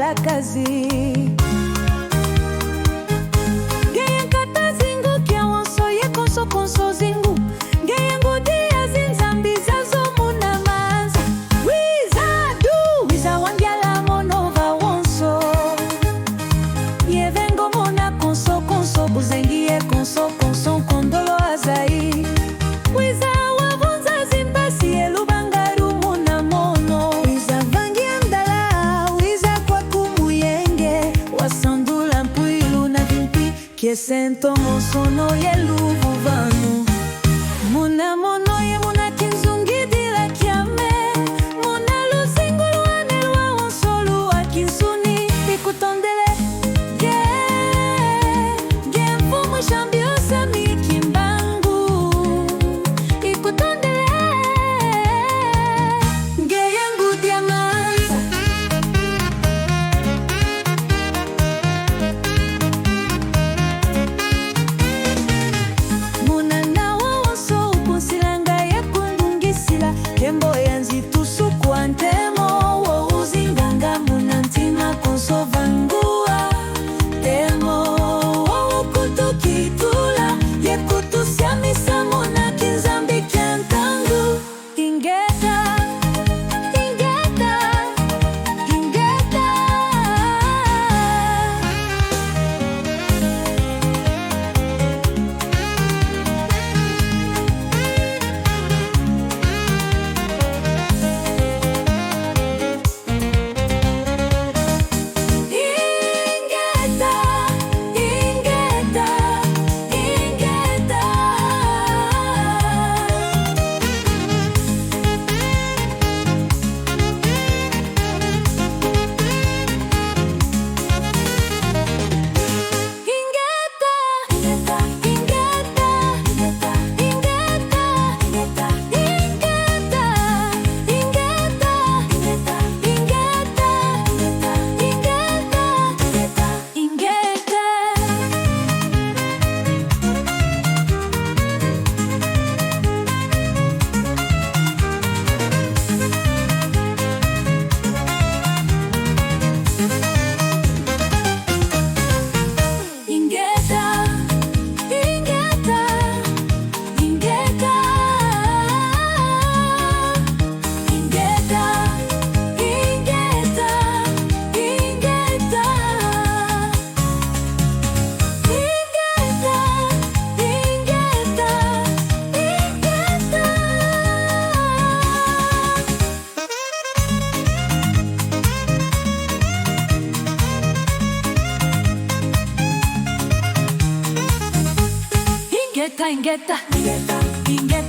ya kazi. Geye nkata zingu kia wonso ye konso konso zingu. Geye ngudia zinzambi zazo muna manza. Wiza du, wiza wangyala monova wonso. Ye vengo mona konso konso buzengie konso konso kondolo azai. Wiza wavonza zimbasi elubangaru muna mono. Wiza vangia mdala, wiza kwa kumuyenge. Wasandula mpuilu na vimpi, kiesento monsono ye luvu vanu. Muna mono ye muna kinzungidila kiame. Muna luzingulu anelwa wonsolu wa kinsuni. Ikutondele, ge mfumu shambiosa mikimbangu. Ikutondele, ge yangu diamanza. Muna nawa wonso ukunsilanga ya kundungisila. Kembo yanzi tusuku antemo wo uzinganga muna ntima konso vangua. Temo wo ukutukitula ye kutusiamisa muna kinzambi kiantangu. Ingeta, ingeta, ingeta. Ingeta, ingeta, ingeta, ingeta.